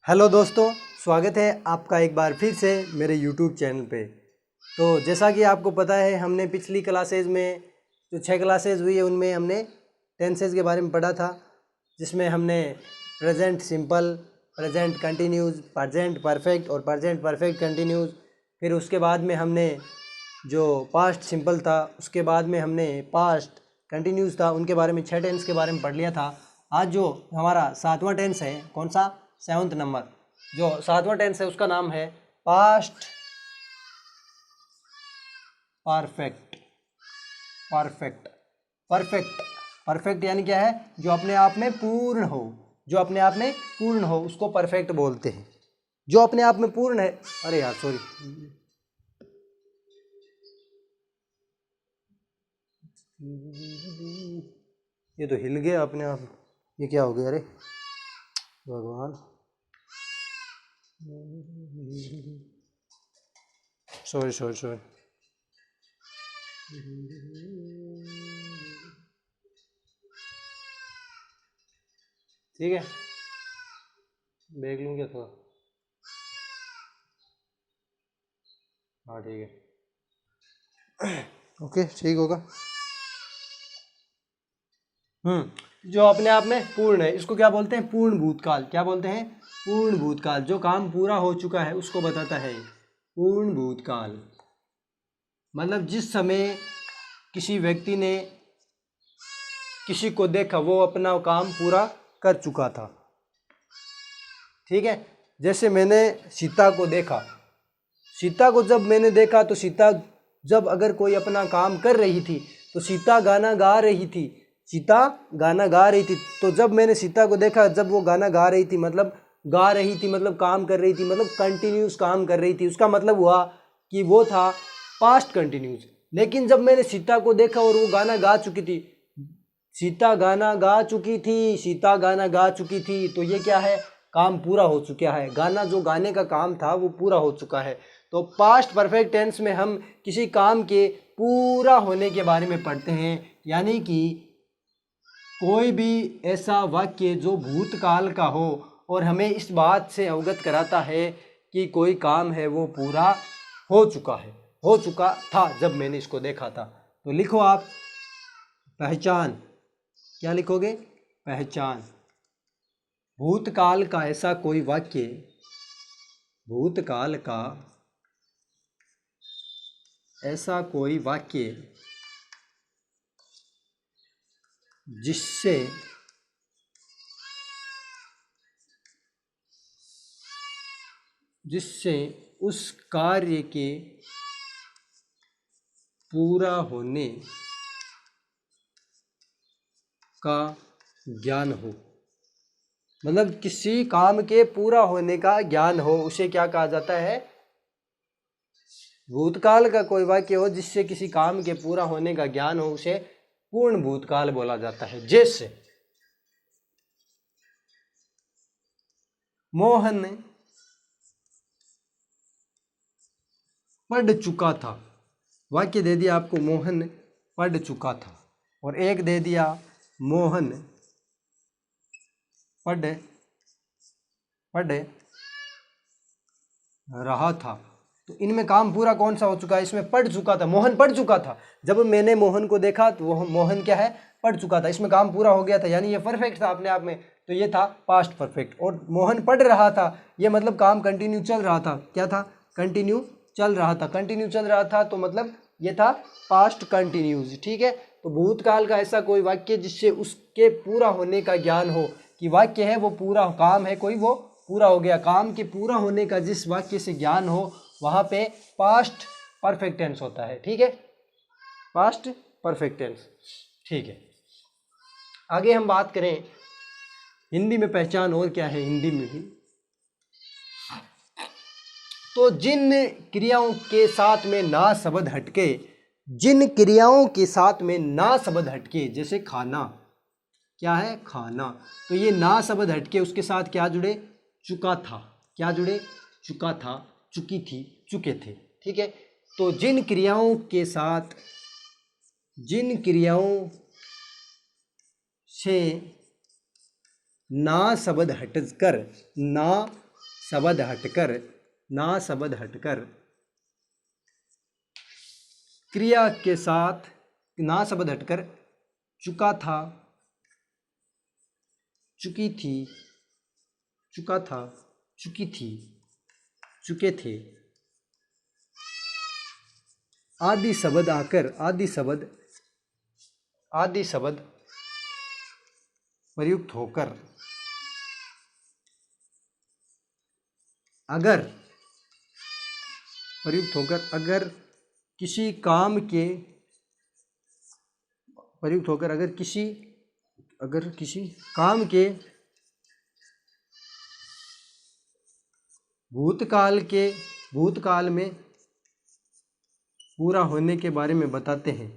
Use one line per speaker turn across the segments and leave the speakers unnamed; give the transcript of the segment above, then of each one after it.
Hello दोस्तों, स्वागत है आपका एक बार फिर से मेरे यूट्यूब चैनल पे। तो जैसा कि आपको पता है, हमने पिछली क्लासेज में जो 6 क्लासेज हुई है उनमें हमने टेंसेज के बारे में पढ़ा था, जिसमें हमने present simple, present continuous, present perfect और प्रेजेंट परफेक्ट कंटिन्यूस। फिर उसके बाद में हमने जो पास्ट सिंपल था, उसके बाद में हमने पास्ट कंटिन्यूस था, उनके बारे में 6 टेंस के बारे में पढ़ लिया था। आज जो हमारा 7वां टेंस है, कौन सा? 7th number. जो 7वां टेंस है उसका नाम है past perfect. Perfect perfect perfect यानी क्या है? जो अपने आप में पूर्ण हो, जो अपने आप में पूर्ण हो उसको परफेक्ट बोलते हैं। जो अपने आप में पूर्ण है, अरे यार सॉरी, ये तो हिल गया अपने आप। ये क्या हो गया? अरे भगवान, सॉरी सॉरी सॉरी। ठीक है, देख लूँ क्या थोड़ा। हाँ ठीक है, ओके ठीक होगा। जो अपने आप में पूर्ण है, इसको क्या बोलते हैं? पूर्ण भूतकाल। क्या बोलते हैं? पूर्ण भूतकाल। जो काम पूरा हो चुका है उसको बताता है पूर्ण भूतकाल। मतलब जिस समय किसी व्यक्ति ने किसी को देखा, वो अपना काम पूरा कर चुका था। ठीक है, जैसे मैंने सीता को देखा। सीता को जब मैंने देखा तो सीता जब अगर कोई अपना काम कर रही थी तो सीता गाना गा रही थी। सीता गाना गा रही थी। तो जब मैंने सीता को देखा, जब वो गाना गा रही थी, मतलब गा रही थी मतलब काम कर रही थी, मतलब कंटिन्यूस काम कर रही थी। उसका मतलब हुआ कि वो था पास्ट कंटिन्यूस। लेकिन जब मैंने सीता को देखा और वो गाना गा चुकी थी, सीता गाना गा चुकी थी, सीता गाना गा चुकी थी, तो ये क्या है? काम पूरा हो चुका है। गाना, जो गाने का काम था वो पूरा हो चुका है। तो पास्ट परफेक्ट टेंस में हम किसी काम के पूरा होने के बारे में पढ़ते हैं। यानी कि कोई भी ऐसा वाक्य जो भूतकाल का हो और हमें इस बात से अवगत कराता है कि कोई काम है वो पूरा हो चुका है, हो चुका था जब मैंने इसको देखा था। तो लिखो आप पहचान। क्या लिखोगे? पहचान। भूतकाल का ऐसा कोई वाक्य, भूतकाल का ऐसा कोई वाक्य जिससे जिससे उस कार्य के पूरा होने का ज्ञान हो। मतलब किसी काम के पूरा होने का ज्ञान हो, उसे क्या कहा जाता है? भूतकाल का कोई वाक्य हो जिससे किसी काम के पूरा होने का ज्ञान हो, उसे पूर्ण भूतकाल बोला जाता है। जैसे मोहन पढ़ चुका था। वाक्य दे दिया आपको, मोहन पढ़ चुका था। और एक दे दिया, मोहन पढ़ पढ़ रहा था। तो इनमें काम पूरा कौन सा हो चुका है? इसमें पढ़ चुका था। मोहन पढ़ चुका था। जब मैंने मोहन को देखा तो वो मोहन क्या है? पढ़ चुका था। इसमें काम पूरा हो गया था, यानी ये परफेक्ट था अपने आप में। तो ये था पास्ट परफेक्ट। और मोहन पढ़ रहा था, ये मतलब काम कंटिन्यू चल रहा था। क्या था? कंटिन्यू चल रहा था। कंटिन्यू चल रहा था तो मतलब ये था पास्ट कंटिन्यूज। ठीक है, तो भूतकाल का ऐसा कोई वाक्य जिससे उसके पूरा होने का ज्ञान हो, कि वाक्य है वो पूरा, काम है कोई वो पूरा हो गया। काम के पूरा होने का जिस वाक्य से ज्ञान हो, वहाँ पे पास्ट परफेक्ट टेंस होता है। ठीक है, पास्ट परफेक्ट टेंस। ठीक है, आगे हम बात करें हिंदी में पहचान और क्या है हिंदी में भी। तो जिन क्रियाओं के साथ में ना शब्द हटके, जिन क्रियाओं के साथ में ना शब्द हटके, जैसे खाना, क्या है? खाना। तो ये ना शब्द हटके उसके साथ क्या जुड़े? चुका था। क्या जुड़े? चुका था, चुकी थी, चुके थे। ठीक है, तो जिन क्रियाओं के साथ, जिन क्रियाओं से ना शब्द हटकर, ना शब्द हटकर, ना शब्द हटकर क्रिया के साथ, ना शब्द हटकर चुका था, चुकी थी, चुका था, चुकी थी, चुके थे आदि शब्द आकर, आदि शब्द प्रयुक्त होकर अगर, प्रयुक्त होकर अगर किसी काम के, प्रयुक्त होकर अगर किसी काम के भूतकाल में पूरा होने के बारे में बताते हैं,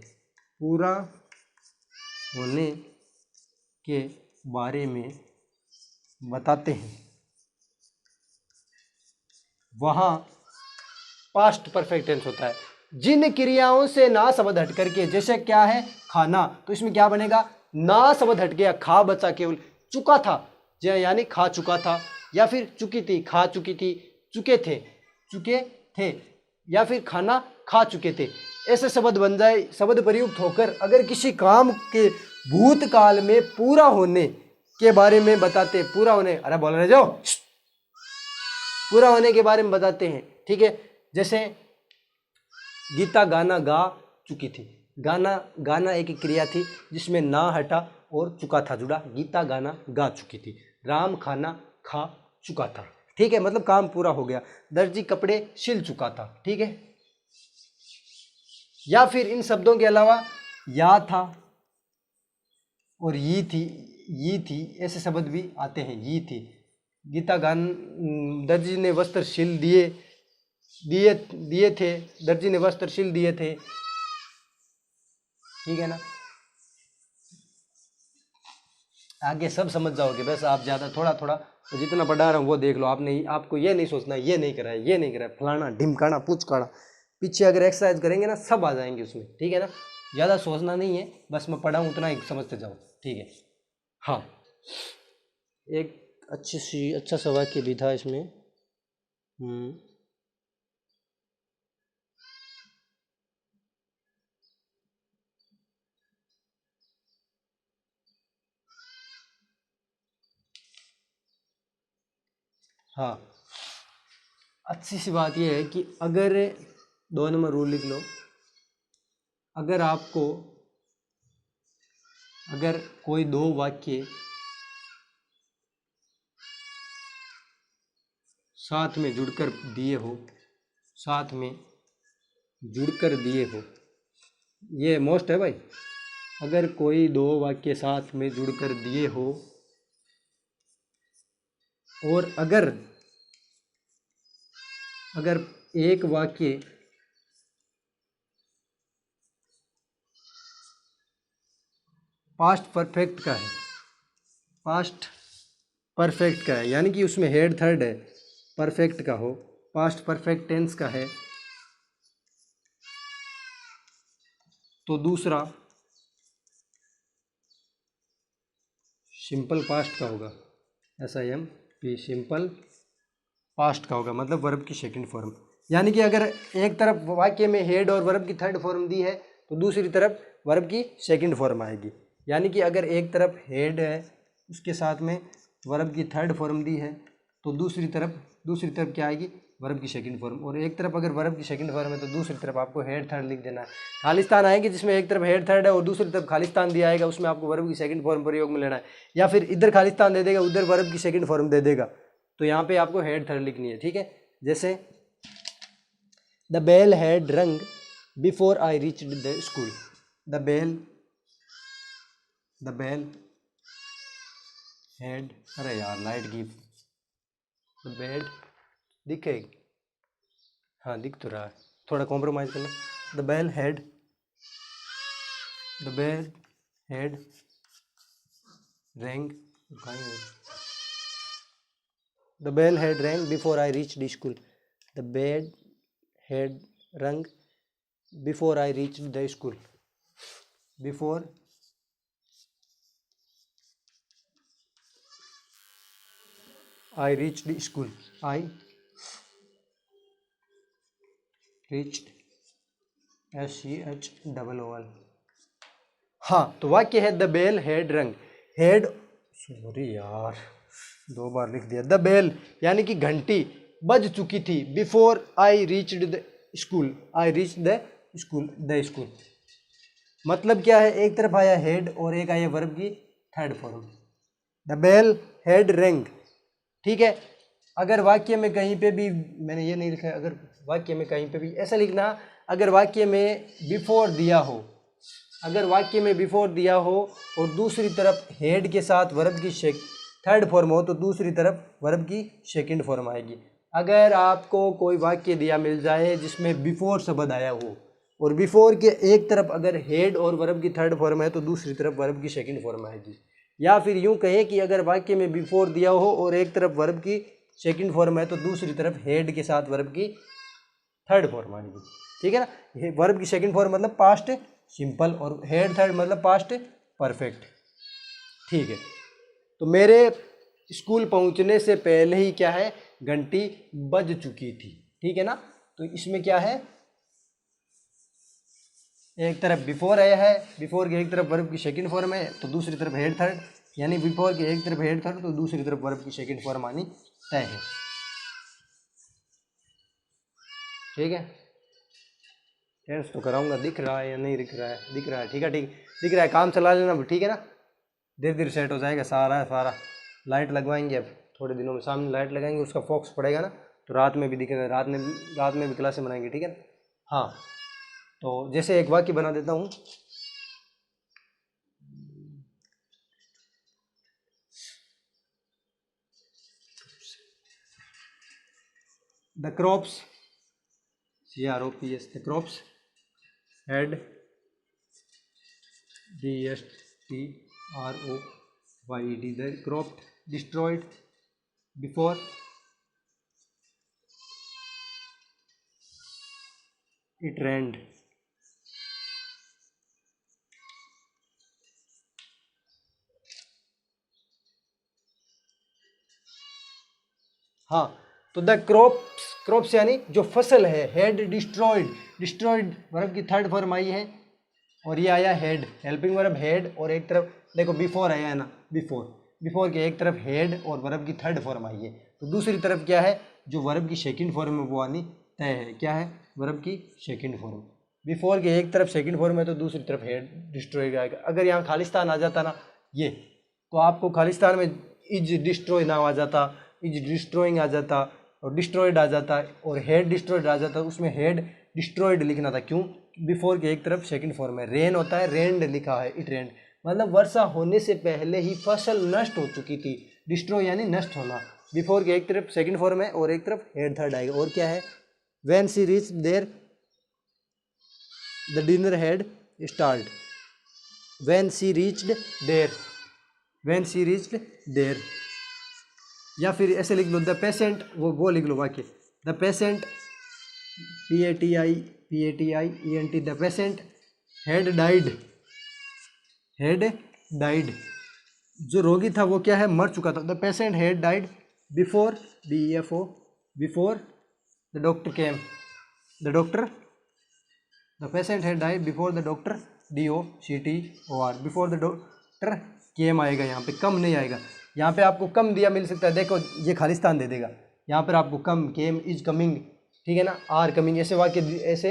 पूरा होने के बारे में बताते हैं, वहाँ पास्ट परफेक्ट टेंस होता है। जिन क्रियाओं से ना शब्द हट करके, जैसे क्या है, खाना, तो इसमें क्या बनेगा, ना शब्द हट गया, खा बचा केवल, चुका था यानी खा चुका था, या फिर चुकी थी, खा चुकी थी, चुके थे, या फिर खाना खा चुके थे। ऐसे शब्द बन जाए, शब्द प्रयुक्त होकर अगर किसी काम के भूतकाल में पूरा होने के बारे में बताते, पूरा होने, अरे बोल रहे जाओ, पूरा होने के बारे में बताते हैं, ठीक है। जैसे गीता गाना गा चुकी थी, गाना एक क्रिया थी जिसमें ना हटा और चुका था जुड़ा, गीता गाना गा चुकी थी। राम खाना खा चुका था, ठीक है, मतलब काम पूरा हो गया। दर्जी कपड़े सिल चुका था, ठीक है। या फिर इन शब्दों के अलावा या था और ये थी ऐसे शब्द भी आते हैं। ये थी, गीता गान, दर्जी ने वस्त्र सिल दिए थे, दर्जी ने वस्त्र सिल दिए थे, ठीक है ना। आगे सब समझ जाओगे, बस आप ज़्यादा थोड़ा थोड़ा तो जितना पढ़ा रहा हूँ वो देख लो। आपको ये नहीं सोचना ये नहीं करा है, ये नहीं करा है, फलाना ढिमकाना पुचकाना, पीछे अगर एक्सरसाइज करेंगे ना सब आ जाएंगे उसमें, ठीक है ना। ज़्यादा सोचना नहीं है, बस मैं पढ़ा हूँ उतना ही समझते जाओ, ठीक है। हाँ, एक अच्छा सा वाक्य भी था इसमें। हाँ, अच्छी सी बात यह है कि अगर 2 नंबर रूल लिख लो, अगर कोई 2 वाक्य साथ में जुड़कर दिए हो, ये मोस्ट है भाई। अगर कोई 2 वाक्य साथ में जुड़कर दिए हो और अगर एक वाक्य पास्ट परफेक्ट का है, यानी कि उसमें हेड थर्ड है, परफेक्ट का हो, पास्ट परफेक्ट टेंस का है, तो दूसरा सिंपल पास्ट का होगा, SIMP, सिंपल पास्ट का होगा, मतलब वर्ब की सेकंड फॉर्म। यानी कि अगर एक तरफ वाक्य में हेड और वर्ब की थर्ड फॉर्म दी है तो दूसरी तरफ वर्ब की सेकंड फॉर्म आएगी। यानी कि अगर एक तरफ हेड है उसके साथ में वर्ब की थर्ड फॉर्म दी है तो दूसरी तरफ क्या आएगी, वर्ब की सेकंड फॉर्म। और एक तरफ अगर वर्ब की सेकंड फॉर्म है तो दूसरी तरफ आपको हेड थर्ड लिख देना है। खालिस्तान आएगी जिसमें एक तरफ हेड थर्ड है और दूसरी तरफ खालिस्तान दिया आएगा, उसमें आपको वर्ब की सेकंड फॉर्म प्रयोग में लेना है। या फिर इधर खालिस्तान दे देगा, उधर वर्ब की सेकंड फॉर्म दे देगा, तो यहाँ पे आपको हेड थर्ड लिखनी है, ठीक है। जैसे the bell had rung before I reached the school, the bell had, अरे यार लाइट गिव, द बेल दिखेगी, हाँ दिख तो रहा है, थोड़ा कॉम्प्रोमाइज़ करना। The bell had rang, the bell had rang before I reached school, the bell had rung before I reached the school, before I reached school, I reached, SCHOOL। हाँ, तो वाक्य है the bell had rung, had, sorry यार 2 बार लिख दिया, the bell यानी कि घंटी बज चुकी थी, before I reached the school, I reach the school, the school. मतलब क्या है, एक तरफ आया हेड और एक आया वर्ब की third form, the bell had ring. ठीक है, अगर वाक्य में कहीं पे भी, मैंने ये नहीं लिखा है, अगर वाक्य में कहीं पे भी ऐसा लिखना, अगर वाक्य में बिफोर दिया हो, अगर वाक्य में बिफोर दिया हो और दूसरी तरफ हेड के साथ वर्ब की थर्ड फॉर्म हो, तो दूसरी तरफ वर्ब की सेकंड फॉर्म आएगी। अगर आपको कोई वाक्य दिया मिल जाए जिसमें बिफोर शब्द आया हो और बिफोर के एक तरफ अगर हेड और वर्ब की थर्ड फॉर्म है, तो दूसरी तरफ वर्ब की सेकंड फॉर्म आएगी। या फिर यूं कहें कि अगर वाक्य में बिफोर दिया हो और एक तरफ वर्ब की सेकंड फॉर्म है, तो दूसरी तरफ हेड के साथ वर्ब की थर्ड फॉर्म आएगी। ठीक है ना, वर्ब की सेकंड फॉर्म मतलब पास्ट सिंपल और हेड थर्ड मतलब पास्ट परफेक्ट। ठीक है, तो मेरे स्कूल पहुंचने से पहले ही क्या है, घंटी बज चुकी थी। ठीक है ना, तो इसमें क्या है, एक तरफ बिफोर आया है, बिफोर के एक तरफ वर्ब की सेकंड फॉर्म है, तो दूसरी तरफ हेड थर्ड, यानी बिफोर के एक तरफ हेड थर्ड तो दूसरी तरफ वर्ब की सेकंड फॉर्म आनी तय है। ठीक है, टेंस तो कराऊंगा, दिख रहा है या नहीं दिख रहा है, दिख रहा है, ठीक है, ठीक दिख रहा है, काम चला लेना, ठीक है ना, धीरे धीरे सेट हो जाएगा सारा सारा। लाइट लगवाएंगे अब थोड़े दिनों में, सामने लाइट लगाएंगे, उसका फोकस पड़ेगा ना, तो रात में भी दिखेगा, रात में भी क्लासें बनाएंगे। ठीक है ना, हाँ, तो जैसे एक वाक्य बना देता हूँ, the crops, CROPS, the crops had DSTROYED, the crop destroyed before it rained। हाँ, तो द क्रॉप्स यानी जो फसल है, हेड डिस्ट्रॉयड, डिस्ट्रॉयड वर्ब की थर्ड फॉर्म आई है और ये आया हेड, हेल्पिंग वर्ब हेड, और एक तरफ देखो बिफोर आया है ना, बिफोर के एक तरफ हेड और वर्ब की थर्ड फॉर्म आई है, तो दूसरी तरफ क्या है, जो वर्ब की सेकंड फॉर्म है वो आनी तय है। क्या है, वर्ब की सेकंड फॉर्म, बिफोर के एक तरफ सेकंड फॉर्म है तो दूसरी तरफ हेड डिस्ट्रॉय आएगा। अगर यहाँ खालिस्तान आ जाता ना ये, तो आपको खालिस्तान में इज डिस्ट्रॉय नाम आ जाता, इज डिस्ट्रॉइंग आ जाता और डिस्ट्रॉयड आ जाता और हेड डिस्ट्रॉयड आ जाता, उसमें हेड डिस्ट्रॉयड लिखना था। क्यों, बिफोर के एक तरफ सेकंड फॉर्म है, रेन होता है, रेंड लिखा है, इट रेंड, मतलब वर्षा होने से पहले ही फसल नष्ट हो चुकी थी, डिस्ट्रॉय यानी नष्ट होना, बिफोर के एक तरफ सेकंड फॉर्म है और एक तरफ हेड थर्ड आएगा। और क्या है, when she reach there the dinner had start, when she reached there, when she reached there, या फिर ऐसे लिख लो द पेशेंट, वो लिख लो वाक्य, the patient PATIENT, the patient had died, had died, जो रोगी था वो क्या है, मर चुका था, the patient had died before DEFO, before the doctor came, the doctor, the patient had died before the doctor DOCTOR, before the doctor केम आएगा, यहाँ पे कम नहीं आएगा, यहाँ पे आपको कम दिया मिल सकता है, देखो ये खालिस्तान दे देगा, यहाँ पर आपको कम, केम, इज कमिंग, ठीक है ना, आर कमिंग, ऐसे वाक्य, ऐसे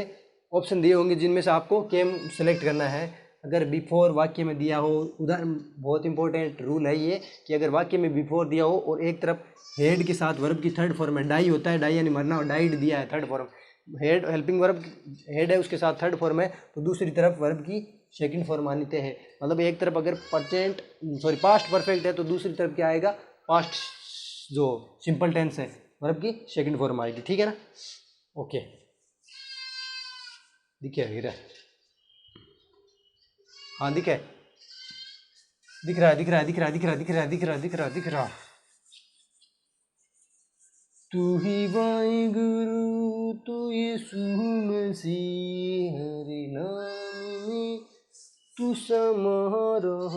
ऑप्शन दिए होंगे जिनमें से आपको केम सेलेक्ट करना है। अगर बिफोर वाक्य में दिया हो, उधर बहुत इंपॉर्टेंट रूल है ये कि अगर वाक्य में बिफोर दिया हो और एक तरफ हेड के साथ वर्ब की थर्ड फॉर्म है, डाई होता है, डाई यानी मरना, और डाइड दिया है third form, head helping verb head है उसके साथ थर्ड फॉर्म है, तो दूसरी तरफ वर्ब की सेकंड फॉर्म आनी तय है। मतलब एक तरफ अगर पास्ट परफेक्ट है तो दूसरी तरफ क्या आएगा, पास्ट जो सिंपल टेंस है वर्ब की सेकंड फॉर्म आएगी। ठीक है ना, ओके, दिखे हीरा, हाँ दिखे, दिख रहा है, दिख रहा है, दिख रहा है, दिख रहा है, दिख रहा है, दिख रहा है, दिख रहा है, दिख रहा, तू ही वाहिगुरु तू यीशु मसीह, हरि नाम में तू समारोह,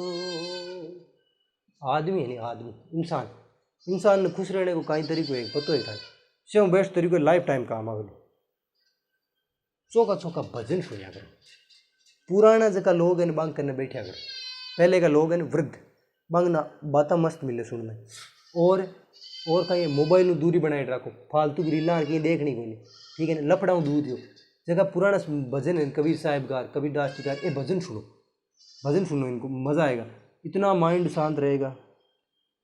आदमी है नहीं, आदमी इंसान, इंसान ने खुश रहने को कई तरीको है पतो है था से बेस्ट तरीको लाइफ टाइम काम आगे चौका चौका भजन सुनिया करो पुराना जगह लोग हैं बांग करने बैठा करो पहले का लोग हैं वृद्ध बांगना बातें मस्त मिले सुनने और कहीं मोबाइल में दूरी बनाए रखो फालतू की रीला कहीं देखनी कोई नहीं ठीक है ना लपड़ाऊँ दूर हो जगह पुराना भजन है कबीर साहिब गार कबीर दास जी गार ये भजन सुनो इनको मज़ा आएगा इतना माइंड शांत रहेगा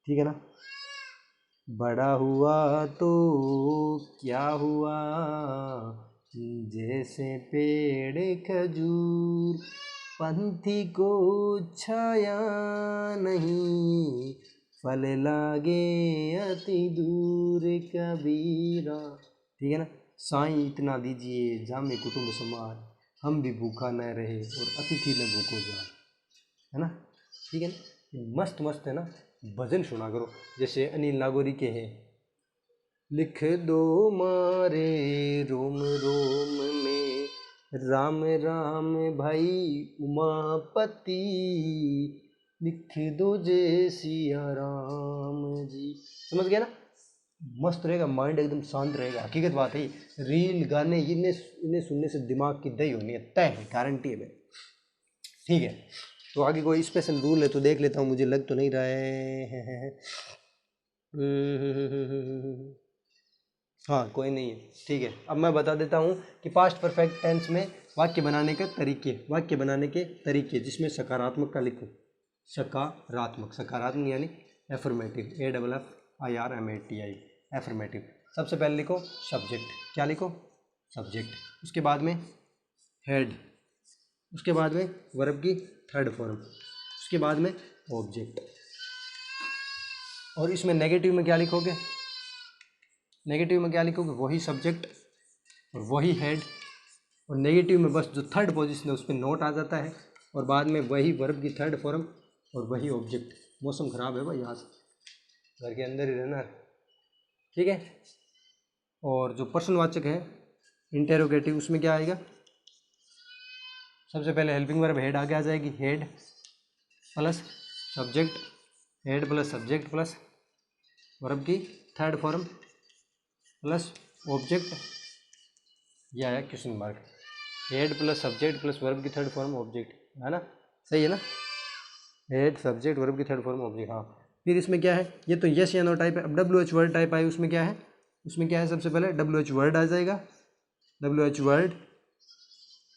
ठीक है ना। बड़ा हुआ तो क्या हुआ जैसे पेड़ खजूर पंथी को छाया नहीं फल लागे अति दूर कबीरा ठीक है ना। साईं इतना दीजिए जामे कुटुंब समार हम भी भूखा न रहे और अतिथि न भूखो जाए है ना ठीक है ना। मस्त मस्त है ना भजन सुना करो जैसे अनिल नागौरी के हैं लिख दो मारे रोम रोम में राम राम भाई उमापति लिख दो जय सिया राम जी समझ गया ना। मस्त रहेगा माइंड एकदम शांत रहेगा हकीकत बात है रील गाने इन्हें सुनने से दिमाग की दही होनी है तय है गारंटी है मेरी ठीक है। तो आगे कोई स्पेशल रूल है तो देख लेता हूँ मुझे लग तो नहीं रहा है हाँ कोई नहीं है ठीक है। अब मैं बता देता हूँ कि पास्ट परफेक्ट टेंस में वाक्य बनाने के तरीके जिसमें सकारात्मक का लिखो सकारात्मक यानी एफर्मेटिव AFFIRMATI एफर्मेटिव। सबसे पहले लिखो सब्जेक्ट क्या लिखो सब्जेक्ट उसके बाद में हेड उसके बाद में वर्ब की थर्ड फॉर्म उसके बाद में ऑब्जेक्ट और इसमें नेगेटिव में क्या लिखोगे वही सब्जेक्ट और वही हेड और नेगेटिव में बस जो थर्ड पोजीशन है उस पर नोट आ जाता है और बाद में वही वर्ब की थर्ड फॉर्म और वही ऑब्जेक्ट। मौसम ख़राब है भाई यहाँ से घर के अंदर ही रहना ठीक है। और जो प्रश्नवाचक है इंटेरोगेटिव उसमें क्या आएगा सबसे पहले हेल्पिंग वर्ब हेड आगे आ जाएगी head plus subject plus verb की थर्ड फॉर्म प्लस ऑब्जेक्ट या है question mark head plus subject plus verb की थर्ड फॉर्म ऑब्जेक्ट है ना सही है ना हेड सब्जेक्ट वर्ब की थर्ड फॉर्म ऑब्जेक्ट हाँ। फिर इसमें क्या है ये तो यस या नो टाइप है। अब WH वर्ड टाइप आई उसमें क्या है सबसे पहले WH वर्ड आ जाएगा WH वर्ड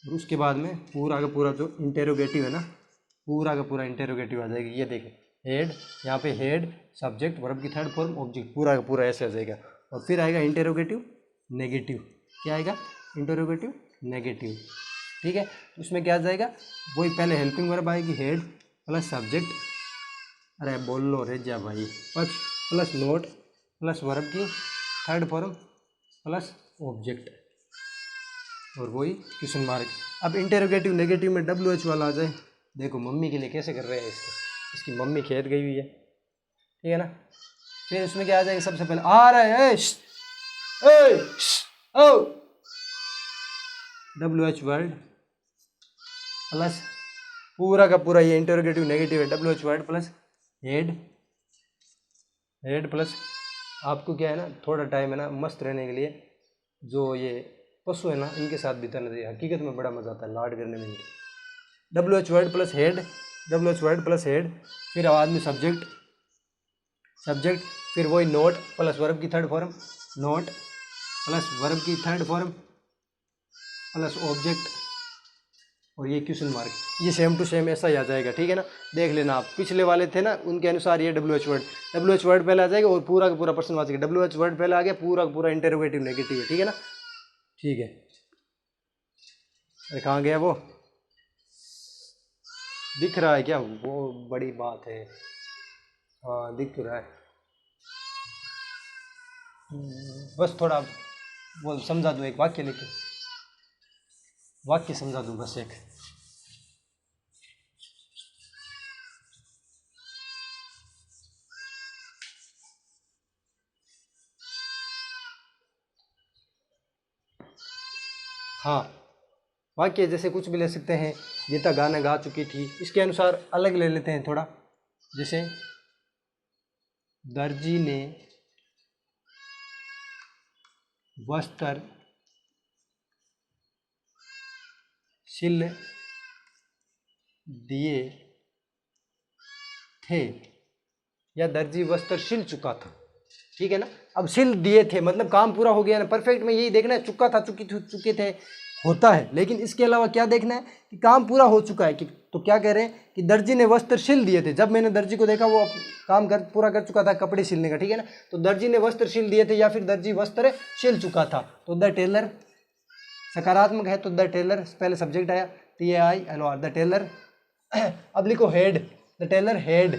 और उसके बाद में पूरा का पूरा जो इंटेरोगेटिव है ना पूरा का पूरा इंटेरोगेटिव आ जाएगा। ये देखो हेड यहाँ पे हेड सब्जेक्ट वर्ब की थर्ड फॉर्म ऑब्जेक्ट पूरा का पूरा ऐसे आ जाएगा और फिर आएगा इंटेरोगेटिव नेगेटिव क्या आएगा इंटेरोगेटिव नेगेटिव ठीक है। उसमें क्या आ जाएगा वही पहले हेल्पिंग वर्ब आएगी हेड प्लस सब्जेक्ट अरे बोल लो रे जा भाई प्लस नोट प्लस वर्ब की थर्ड फॉर्म प्लस ऑब्जेक्ट और वही क्वेश्चन मार्क। अब इंटेरोगेटिव नेगेटिव में WH वाला आ जाए देखो मम्मी के लिए कैसे कर रहे हैं इसकी मम्मी खेत गई हुई है ठीक है ना। फिर उसमें क्या आ जाएगा सबसे पहले आ रहा है WH वर्ड प्लस पूरा का पूरा ये इंटेरोगेटिव नेगेटिव है WH word plus head plus आपको क्या है ना थोड़ा टाइम है ना मस्त रहने के लिए जो ये पशु है ना इनके साथ बिताना चाहिए हकीकत में बड़ा मजा आता है लाड करने में इनके। WH वर्ड प्लस हेड फिर आवाज में सब्जेक्ट फिर वही नोट प्लस वर्ब की third form note plus verb की थर्ड फॉर्म प्लस ऑब्जेक्ट और ये क्वेश्चन मार्क ये सेम टू सेम ऐसा ही आ जाएगा ठीक है ना। देख लेना आप पिछले वाले थे ना उनके अनुसार ये WH वर्ड पहले आ जाएगा और पूरा का पूरा प्रश्नवाचक WH वर्ड पहले आ गया पूरा का पूरा इंटेरोगेटिव नेगेटिव है ठीक है ना ठीक है। अरे कहाँ गया वो दिख रहा है क्या वो बड़ी बात है हाँ दिख तो रहा है बस थोड़ा वो समझा दूँ एक वाक्य लेके समझा दूँ बस एक हाँ वाक्य जैसे कुछ भी ले सकते हैं गीता गाना गा चुकी थी इसके अनुसार अलग ले लेते हैं थोड़ा जैसे दर्जी ने वस्त्र सिल दिए थे, या दर्जी वस्त्र सिल चुका था। ठीक है ना। अब सिल दिए थे मतलब काम पूरा हो गया ना। परफेक्ट में यही देखना है, चुका था, चुके थे होता है, लेकिन इसके अलावा क्या देखना है कि काम पूरा हो चुका है कि। तो क्या कह रहे हैं कि दर्जी ने वस्त्र सिल दिए थे। जब मैंने दर्जी को देखा वो काम पूरा कर चुका था कपड़े सिलने का। ठीक है ना। तो दर्जी ने वस्त्र सिल दिए थे या फिर दर्जी वस्त्र सिल चुका था। तो द टेलर सकारात्मक है तो द टेलर पहले सब्जेक्ट आया TAILOR, द टेलर। अब लिखो had, the tailor had,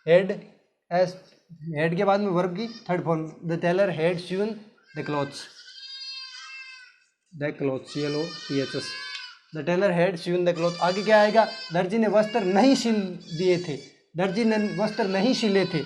had के बाद में वर्ब की third form, the tailor had sewn the clothes, CLOTHS, the tailor had sewn the cloth. आगे क्या आएगा, दर्जी ने वस्त्र नहीं सिल दिए थे, दर्जी ने वस्त्र नहीं सिले थे।